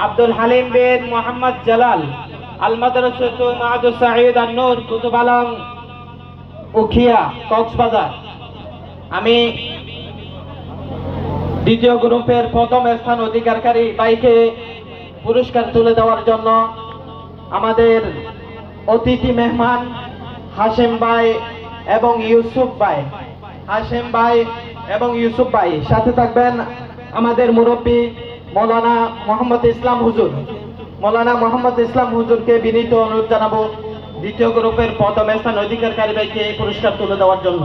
আব্দুল হালিম বিন মোহাম্মদ জালাল আল মাদ্রাসাতু মা'আদু সাঈদ আন-নূর কুতুব আলম উখিয়া কক্সবাজার। আমি দ্বিতীয় গ্রুপের প্রথম স্থান অধিকারী ভাইকে পুরস্কার তুলে দেওয়ার জন্য আমাদের অতিথি মেহমান হাশেম ভাই এবং ইউসুফ ভাই, হাশেম ভাই এবং ইউসুফ ভাই সাথে থাকবেন আমাদের মুরব্বী মৌলানা মোহাম্মদ ইসলাম হুজুর। মৌলানা মোহাম্মদ ইসলাম হুজুরকে বিনীত অনুরোধ জানাবো দ্বিতীয় গ্রুপের প্রথম স্থান অধিকারী ভাইকে পুরস্কার তুলে দেওয়ার জন্য।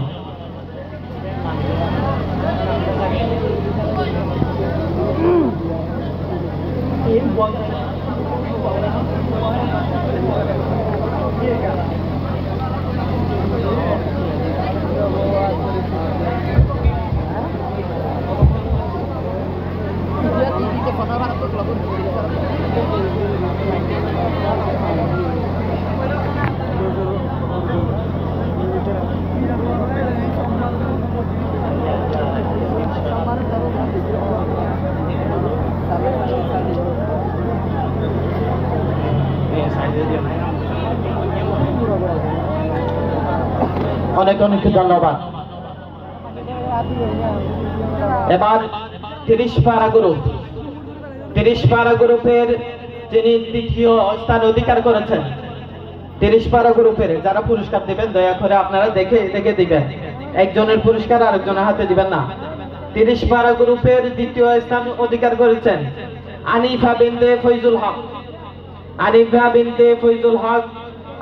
অনেক অনেক ধন্যবাদ। এবার 30 পারা গ্রুপের যিনি দ্বিতীয় স্থান অধিকার করেছেন, 30 পারা গ্রুপের যারা পুরস্কার দিবেন দয়া করে আপনারা দেখে দিবেন, একজনের পুরস্কার আরেকজনের হাতে দিবেন না। 30 পারা গ্রুপের দ্বিতীয় স্থান অধিকার করেছেন আনিফা বিনতে ফয়জুল হক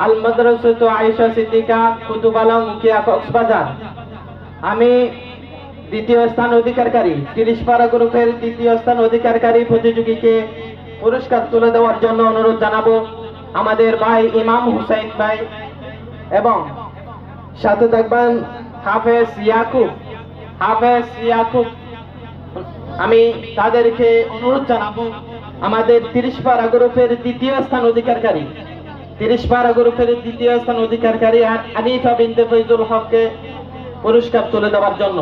আল মাদ্রাসাতু আয়েশা সিদ্দিকা কুতুব আলম উখিয়া কক্সবাজার। আমি দ্বিতীয় স্থান অধিকারী 30 পারা গ্রুপের দ্বিতীয় স্থান অধিকারী প্রতিযোগীকে পুরস্কার তুলে দেওয়ার জন্য অনুরোধ জানাবো আমাদের ভাই ইমাম হুসাইন ভাই এবং সাথে থাকবেন হাফেজ ইয়াকুব। আমি তাদেরকে অনুরোধ জানাবো আমাদের 30 পারা গ্রুপের দ্বিতীয় স্থান অধিকারী 30 পারা গ্রুপের দ্বিতীয় স্থান অধিকারী আনিফা বিনতে ফয়জুল হককে পুরস্কার তুলে দেওয়ার জন্য।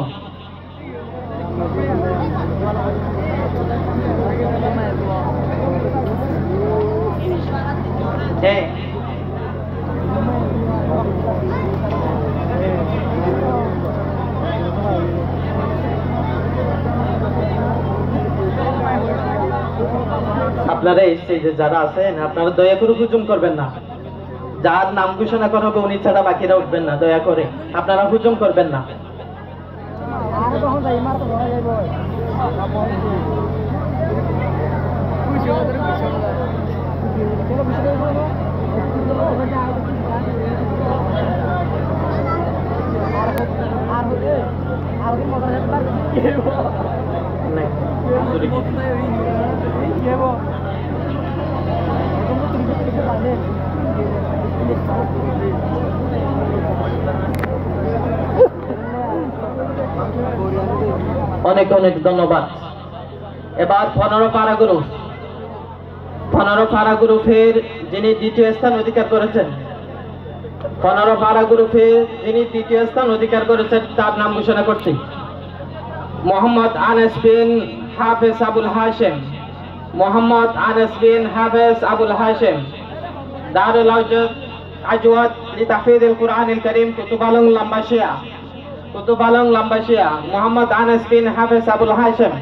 আপনারা এই স্টেজে যারা আছেন আপনারা দয়া করে হুজুম করবেন না, যার নাম ঘোষণা করা হবে উনি ছাড়া বাকিরা উঠবেন না, দয়া করে আপনারা হুজুম করবেন না। অনেক অনেক ধন্যবাদ। এবার 15 পারা গ্রুপের যিনি দ্বিতীয় স্থান অধিকার করেছেন 15 পারা গ্রুপের যিনি দ্বিতীয় স্থান অধিকার করেছেন তার নাম ঘোষণা করছি মোহাম্মদ আনাস বিন হাফেজ আবুল হাশেম দারুল আজওয়াদ লিতাহফিযিল কুরআনিল কারীম কুতুব আলম লাম্বাসিয়া মোহাম্মদ আনাস বিন হাফেজ আবুল হাশেম।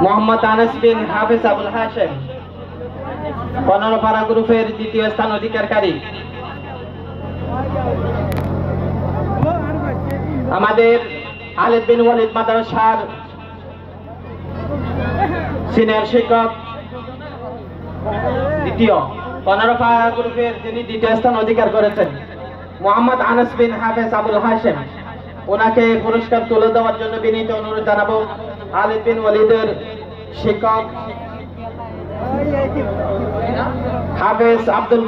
মোহাম্মদ আনাস বিন হাফেজ আবুল হাশেম 15 পারা গ্রুপের দ্বিতীয় স্থান অধিকারী। আমাদের খালিদ বিন ওয়ালিদ মাদ্রাসার সিনিয়র শিক্ষক দ্বিতীয় 15 পারা গ্রুপের যিনি দ্বিতীয় স্থান অধিকার করেছেন মোহাম্মদ আনাস বিন হাফেজ আবুল হাশেম, ওনাকে পুরস্কার তুলে দেওয়ার জন্য বিনীত অনুরোধ জানাবো খালিদ বিন ওয়ালিদের শিক্ষক হাফেজ আব্দুল